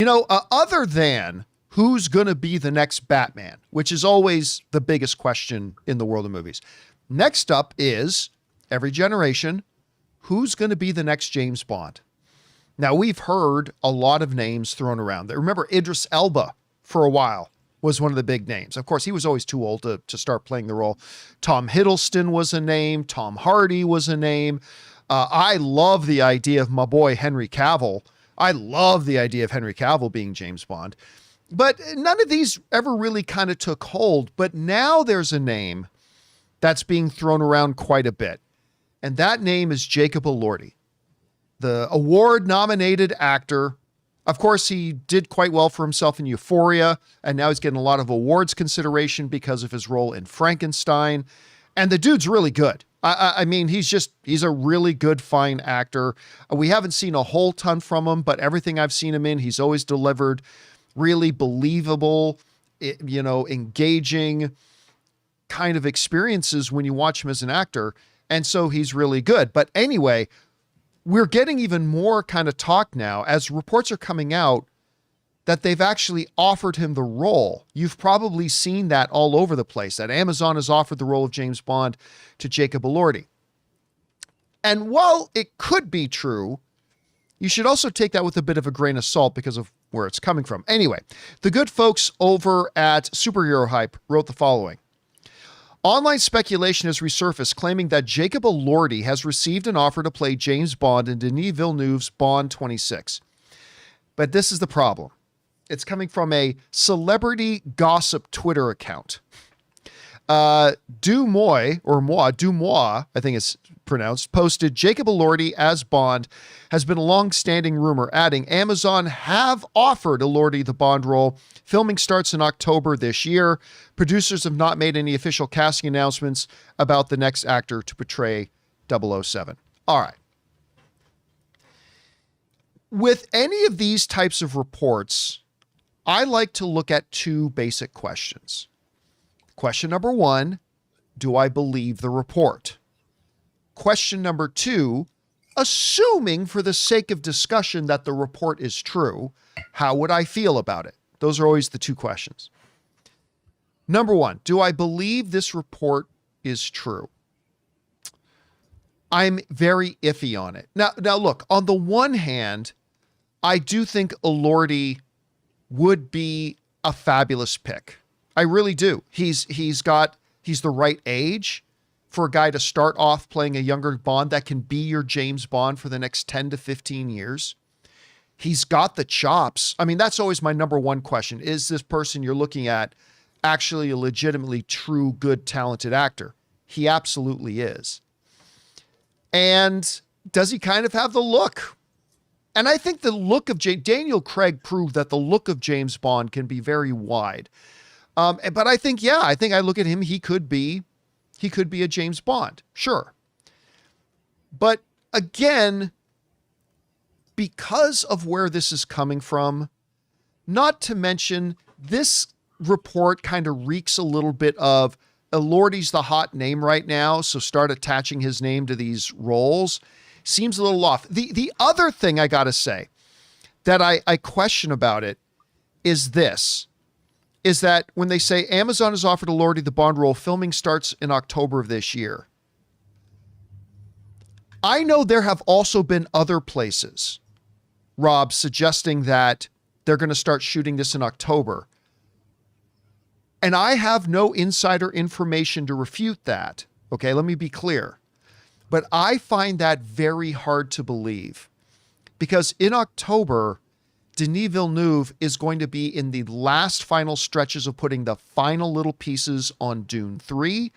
Other than who's going to be the next Batman, which is always the biggest question in the world of movies. Next up is, every generation, who's going to be the next James Bond? Now, we've heard a lot of names thrown around. Remember, Idris Elba, for a while, was one of the big names. Of course, he was always too old to start playing the role. Tom Hiddleston was a name. Tom Hardy was a name. I love the idea of my boy Henry Cavill. I love the idea of Henry Cavill being James Bond. But none of these ever really kind of took hold. But now there's a name that's being thrown around quite a bit. And that name is Jacob Elordi, the award-nominated actor. Of course, he did quite well for himself in Euphoria, and now he's getting a lot of awards consideration because of his role in Frankenstein. And the dude's really good. I mean, he's a really good, fine actor. We haven't seen a whole ton from him, but everything I've seen him in, he's always delivered really believable, engaging kind of experiences when you watch him as an actor. And so he's really good. But anyway, we're getting even more kind of talk now as reports are coming out that they've actually offered him the role. You've probably seen that all over the place, that Amazon has offered the role of James Bond to Jacob Elordi. And while it could be true, you should also take that with a bit of a grain of salt because of where it's coming from. Anyway, the good folks over at Superhero Hype wrote the following. Online speculation has resurfaced claiming that Jacob Elordi has received an offer to play James Bond in Denis Villeneuve's Bond 26. But this is the problem. It's coming from a celebrity gossip Twitter account. Dumois, I think it's pronounced, posted Jacob Elordi as Bond has been a long-standing rumor, adding Amazon have offered Elordi the Bond role. Filming starts in October this year. Producers have not made any official casting announcements about the next actor to portray 007. All right. With any of these types of reports, I like to look at two basic questions. Question number one, do I believe the report? Question number two, assuming for the sake of discussion that the report is true, how would I feel about it? Those are always the two questions. Number one, do I believe this report is true? I'm very iffy on it. Now look, on the one hand, I do think Elordi would be a fabulous pick. I really do. He's the right age for a guy to start off playing a younger Bond that can be your James Bond for the next 10 to 15 years. He's got the chops. I mean, that's always my number one question. Is this person you're looking at actually a legitimately true, good, talented actor? He absolutely is. And does he kind of have the look? And I think the look of Daniel Craig proved that the look of James Bond can be very wide. But I think I look at him, he could be a James Bond. Sure. But again, because of where this is coming from, not to mention this report kind of reeks a little bit of Elordi's the hot name right now, so start attaching his name to these roles. Seems a little off. The other thing I got to say that I question about it is that when they say Amazon has offered Elordi the Bond role, filming starts in October of this year. I know there have also been other places, Rob, suggesting that they're going to start shooting this in October. And I have no insider information to refute that. Okay, let me be clear. But I find that very hard to believe because in October, Denis Villeneuve is going to be in the last final stretches of putting the final little pieces on Dune 3.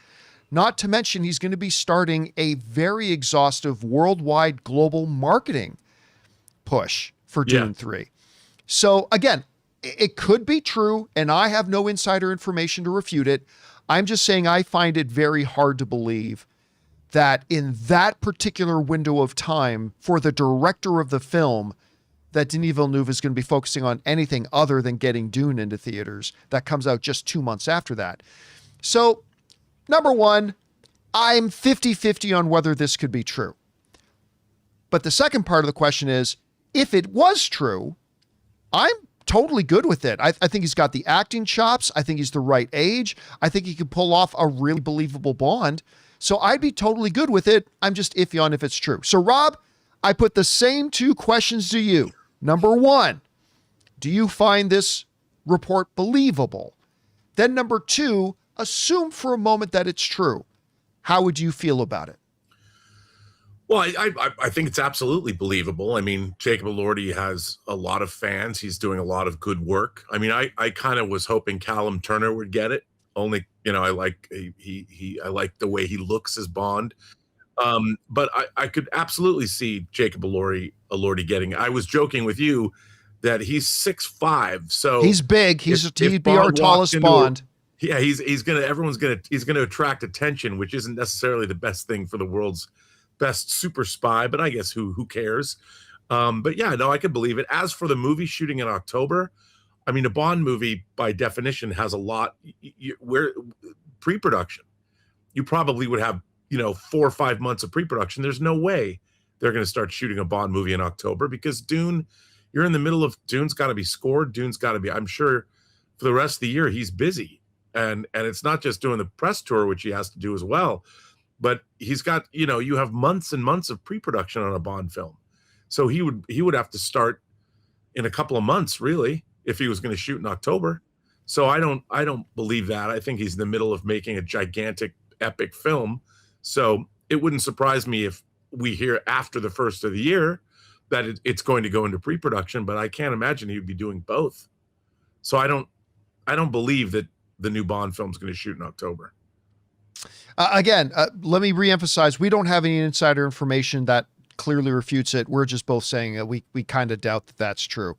Not to mention, he's going to be starting a very exhaustive worldwide global marketing push for Dune 3. So again, it could be true, and I have no insider information to refute it. I'm just saying I find it very hard to believe that in that particular window of time for the director of the film, that Denis Villeneuve is going to be focusing on anything other than getting Dune into theaters. That comes out just 2 months after that. So, number one, I'm 50-50 on whether this could be true. But the second part of the question is, if it was true, I'm totally good with it. I think he's got the acting chops. I think he's the right age. I think he could pull off a really believable Bond. So I'd be totally good with it. I'm just iffy on if it's true. So Rob, I put the same two questions to you. Number one, do you find this report believable? Then number two, assume for a moment that it's true. How would you feel about it? Well, I think it's absolutely believable. I mean, Jacob Elordi has a lot of fans. He's doing a lot of good work. I mean, I kind of was hoping Callum Turner would get it. Only, I like I like the way he looks as Bond. But I could absolutely see Jacob Elordi getting it. I was joking with you that he's 6'5", so he's big. He'd be our tallest Bond. He's gonna attract attention, which isn't necessarily the best thing for the world's best super spy, but I guess who cares? But yeah, no, I could believe it. As for the movie shooting in October, I mean, a Bond movie by definition has a lot where pre-production. You probably would have 4 or 5 months of pre-production. There's no way they're going to start shooting a Bond movie in October because Dune, you're in the middle of Dune's got to be scored. Dune's got to be, I'm sure for the rest of the year, he's busy. And it's not just doing the press tour, which he has to do as well, but he's got, you have months and months of pre-production on a Bond film. So he would have to start in a couple of months, really, if he was going to shoot in October. So I don't believe that. I think he's in the middle of making a gigantic, epic film. So it wouldn't surprise me if we hear after the first of the year that it's going to go into pre-production, but I can't imagine he would be doing both. So I don't believe that the new Bond film is going to shoot in October. Again, let me reemphasize, we don't have any insider information that clearly refutes it. We're just both saying that we kind of doubt that that's true.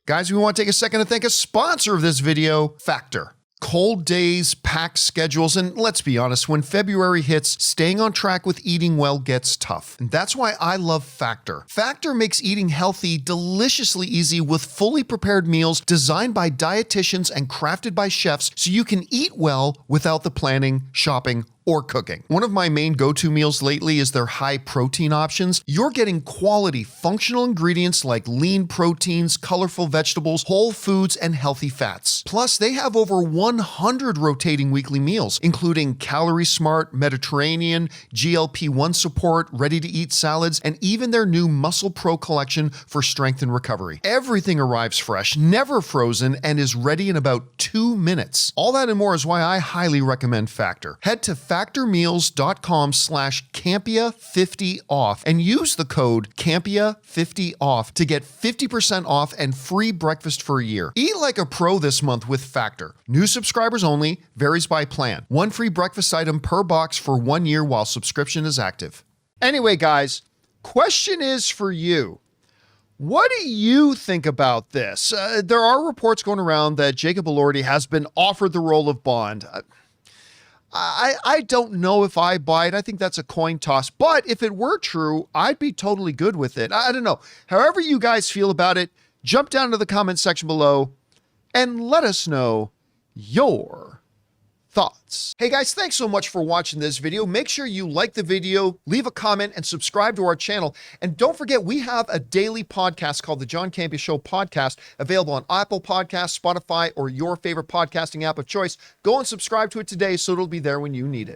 Guys, we want to take a second to thank a sponsor of this video, Factor. Cold days, packed schedules, and let's be honest, when February hits, staying on track with eating well gets tough. And that's why I love Factor. Factor makes eating healthy deliciously easy with fully prepared meals designed by dietitians and crafted by chefs so you can eat well without the planning, shopping, or cooking. One of my main go-to meals lately is their high protein options. You're getting quality functional ingredients like lean proteins, colorful vegetables, whole foods, and healthy fats. Plus, they have over 100 rotating weekly meals, including Calorie Smart, Mediterranean, GLP-1 support, ready-to-eat salads, and even their new Muscle Pro collection for strength and recovery. Everything arrives fresh, never frozen, and is ready in about 2 minutes. All that and more is why I highly recommend Factor. Head to factormeals.com/Campea50off and use the code Campea50off to get 50% off and free breakfast for a year. Eat like a pro this month with Factor. New subscribers only, varies by plan. One free breakfast item per box for 1 year while subscription is active. Anyway, guys, question is for you. What do you think about this? There are reports going around that Jacob Elordi has been offered the role of Bond. I don't know if I buy it. I think that's a coin toss. But if it were true, I'd be totally good with it. I don't know. However you guys feel about it, jump down to the comment section below and let us know your thoughts. Hey guys, thanks so much for watching this video. Make sure you like the video, leave a comment, and subscribe to our channel. And don't forget, we have a daily podcast called the John Campea Show podcast, available on Apple Podcasts, Spotify, or your favorite podcasting app of choice. Go and subscribe to it today so it'll be there when you need it.